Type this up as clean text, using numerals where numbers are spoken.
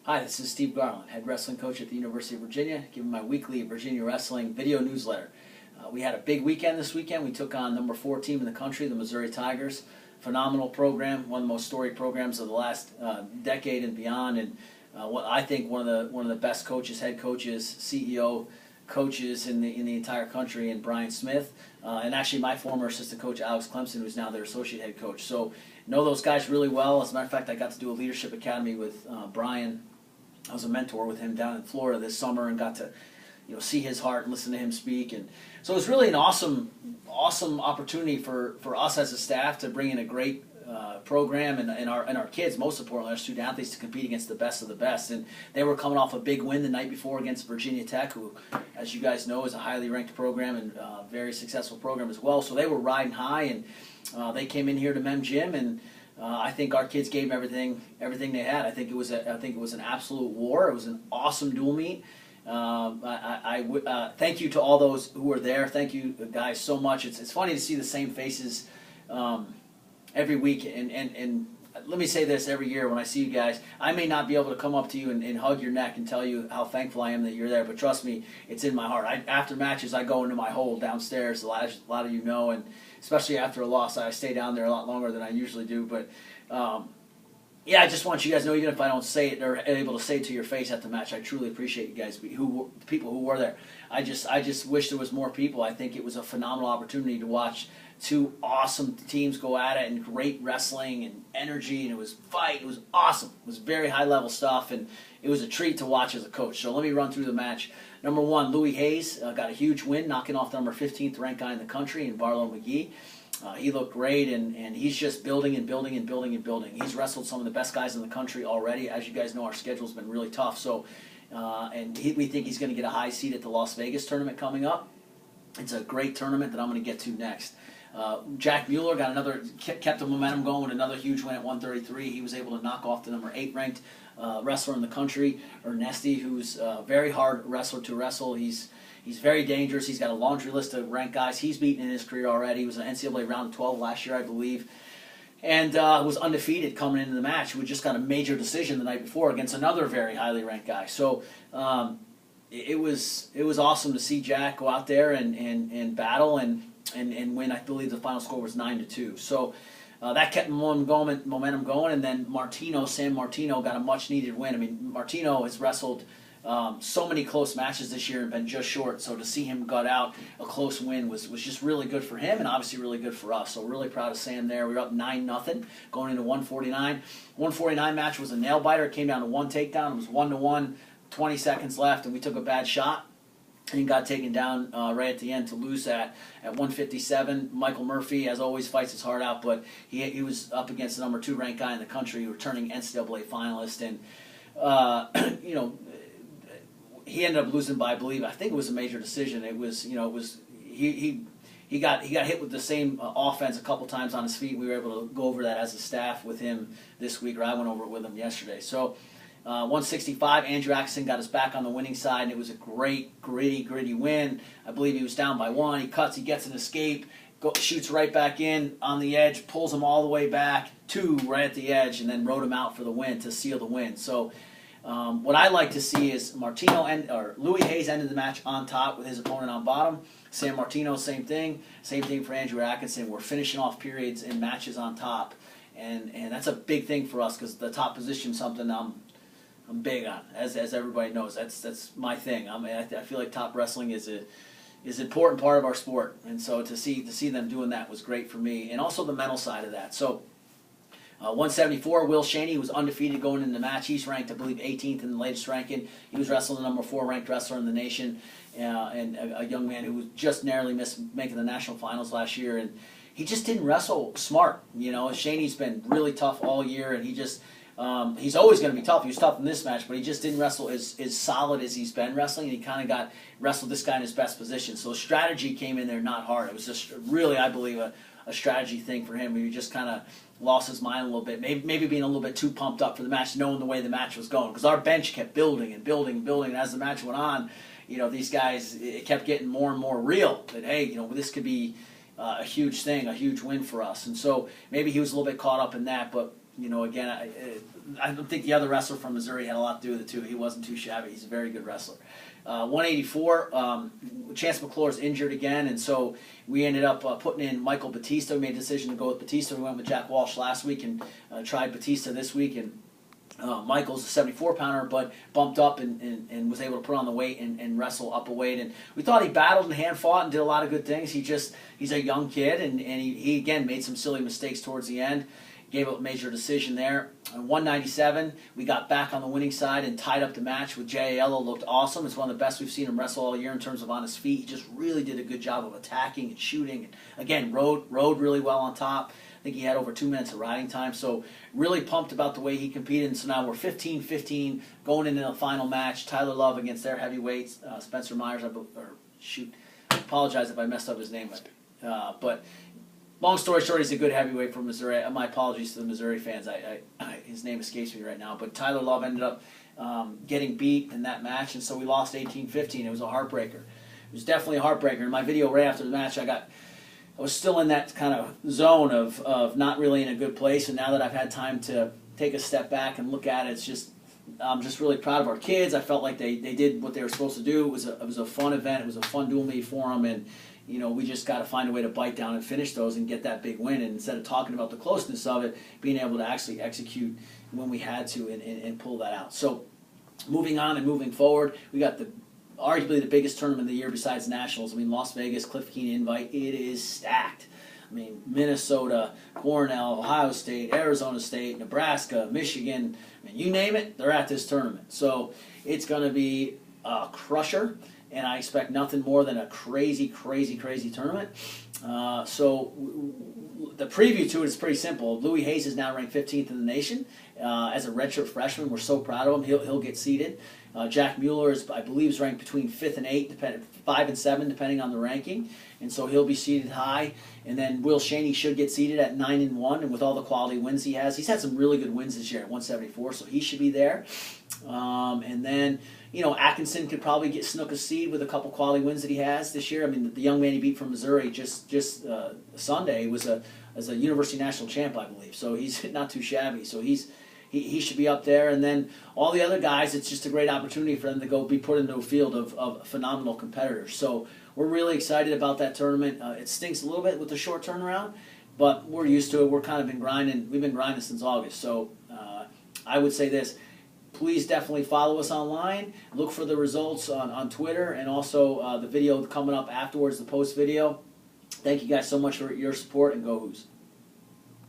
Hi, this is Steve Garland, head wrestling coach at the University of Virginia, giving my weekly Virginia Wrestling video newsletter. We had a big weekend this weekend. We took on number 4 team in the country, the Missouri Tigers. Phenomenal program, one of the most storied programs of the last decade and beyond, and what I think one of the best coaches, head coaches, CEO coaches in the entire country, and Brian Smith, and actually my former assistant coach Alex Clemson, who's now their associate head coach. So know those guys really well. As a matter of fact, I got to do a leadership academy with Brian. I was a mentor with him down in Florida this summer and got to see his heart and listen to him speak. And so it was really an awesome opportunity for us as a staff to bring in a great program and our kids, most importantly our student athletes, to compete against the best of the best. And they were coming off a big win the night before against Virginia Tech, who, as you guys know, is a highly ranked program and very successful program as well. So they were riding high, and they came in here to Mem Gym, and I think our kids gave everything they had. I think it was an absolute war. It was an awesome dual meet. Thank you to all those who were there. Thank you guys so much. It's funny to see the same faces every week. And let me say this every year when I see you guys. I may not be able to come up to you and hug your neck and tell you how thankful I am that you're there, but trust me, it's in my heart. After matches, I go into my hole downstairs. A lot of you know, and especially after a loss, I stay down there a lot longer than I usually do. But yeah, I just want you guys to know, even if I don't say it or able to say it to your face at the match, I truly appreciate you guys, the people who were there. I just wish there was more people. I think it was a phenomenal opportunity to watch two awesome teams go at it, and great wrestling and energy, and it was fight. It was awesome. It was very high level stuff, and it was a treat to watch as a coach. So let me run through the match. Number 1, Louis Hayes got a huge win, knocking off the number 15th ranked guy in the country in Barlow McGee. He looked great, and he's just building and building and building and building. He's wrestled some of the best guys in the country already. As you guys know, our schedule's been really tough. So, we think he's going to get a high seed at the Las Vegas tournament coming up. It's a great tournament that I'm going to get to next. Jack Mueller kept the momentum going with another huge win at 133. He was able to knock off the number 8 ranked wrestler in the country, Ernesti, who's a very hard wrestler to wrestle. He's very dangerous. He's got a laundry list of ranked guys he's beaten in his career already. He was an NCAA round of 12 last year, I believe, and was undefeated coming into the match, who had just got a major decision the night before against another very highly ranked guy. So it was awesome to see Jack go out there and battle and win. I believe the final score was 9-2. So that kept momentum going, and then Sam Martino got a much needed win. I mean, Martino has wrestled so many close matches this year and been just short, so to see him gut out a close win was just really good for him, and obviously really good for us. So really proud of Sam there. We were up 9-0 going into 149. 149 match was a nail biter. It came down to one takedown. It was 1-1, 20 seconds left, and we took a bad shot and got taken down right at the end to lose at 157. Michael Murphy, as always, fights his heart out, but he was up against the number 2 ranked guy in the country, returning NCAA finalist, and he ended up losing by, I think it was a major decision. It was he got hit with the same offense a couple times on his feet. We were able to go over that as a staff with him this week, or I went over it with him yesterday. So 165, Andrew Atkinson got us back on the winning side, and it was a great, gritty win. I believe he was down by 1. He cuts, he gets an escape, shoots right back in on the edge, pulls him all the way back, 2 right at the edge, and then rode him out for the win to seal the win. So what I like to see is Louis Hayes ended the match on top with his opponent on bottom. Sam Martino, same thing. Same thing for Andrew Atkinson. We're finishing off periods and matches on top, and that's a big thing for us, because the top position is something I'm big on, as everybody knows. That's my thing. I feel like top wrestling is an important part of our sport, and so to see them doing that was great for me, and also the mental side of that. So 174, Will Shaney was undefeated going into the match. He's ranked, I believe, 18th in the latest ranking. He was wrestling the number 4 ranked wrestler in the nation, and a young man who just narrowly missed making the national finals last year, and he just didn't wrestle smart. Shaney's been really tough all year, and he's always going to be tough. He was tough in this match, but he just didn't wrestle as solid as he's been wrestling, and he kind of wrestled this guy in his best position. So strategy came in there not hard. It was just really, I believe, a strategy thing for him. He just kind of lost his mind a little bit, maybe being a little bit too pumped up for the match, knowing the way the match was going, because our bench kept building and building and building, and as the match went on, these guys, it kept getting more and more real, that hey, this could be a huge thing, a huge win for us. And so maybe he was a little bit caught up in that, but Again, I don't think the other wrestler from Missouri had a lot to do with it too. He wasn't too shabby. He's a very good wrestler. 184, Chance McClure's injured again, and so we ended up putting in Michael Batista. We made a decision to go with Batista. We went with Jack Walsh last week and tried Batista this week, and Michael's a 74-pounder, but bumped up and was able to put on the weight and wrestle up a weight. And we thought he battled and hand-fought and did a lot of good things. He's a young kid, and he again made some silly mistakes towards the end. Gave up a major decision there. 197, we got back on the winning side and tied up the match with Jay Aiello. Looked awesome. It's one of the best we've seen him wrestle all year in terms of on his feet. He just really did a good job of attacking and shooting. And again, rode really well on top. I think he had over 2 minutes of riding time. So really pumped about the way he competed. And so now we're 15-15 going into the final match. Tyler Love against their heavyweights. Spencer Myers, I apologize if I messed up his name. But long story short, he's a good heavyweight from Missouri. My apologies to the Missouri fans. His name escapes me right now. But Tyler Love ended up getting beat in that match, and so we lost 18-15. It was a heartbreaker. It was definitely a heartbreaker. In my video right after the match, I was still in that kind of zone of not really in a good place, and now that I've had time to take a step back and look at it, I'm just really proud of our kids. I felt like they did what they were supposed to do. It was a fun event. It was a fun dual meet for them, and we just got to find a way to bite down and finish those and get that big win. And instead of talking about the closeness of it, being able to actually execute when we had to and pull that out. So moving on and moving forward, we got arguably the biggest tournament of the year besides Nationals. Las Vegas, Cliff Keenan Invite. It is stacked. Minnesota, Cornell, Ohio State, Arizona State, Nebraska, Michigan, you name it, they're at this tournament. So it's going to be a crusher, and I expect nothing more than a crazy, crazy, crazy tournament. So the preview to it is pretty simple. Louis Hayes is now ranked 15th in the nation. As a redshirt freshman, we're so proud of him. He'll get seeded. Jack Mueller I believe, is ranked between 5th and 8th, 5 and 7, depending on the ranking. And so he'll be seeded high. And then Will Shaney should get seeded at 9 and 1. And with all the quality wins he has, he's had some really good wins this year at 174, so he should be there. And then, Atkinson could probably snook a seed with a couple quality wins that he has this year. The young man he beat from Missouri just Sunday was a University National champ, I believe. So he's not too shabby. So he should be up there. And then all the other guys, it's just a great opportunity for them to be put into a field of phenomenal competitors. So we're really excited about that tournament. It stinks a little bit with the short turnaround, but we're used to it. We're kind of been grinding. We've been grinding since August. So I would say this. Please definitely follow us online. Look for the results on Twitter, and also the video coming up afterwards, the post video. Thank you guys so much for your support, and go Hoos.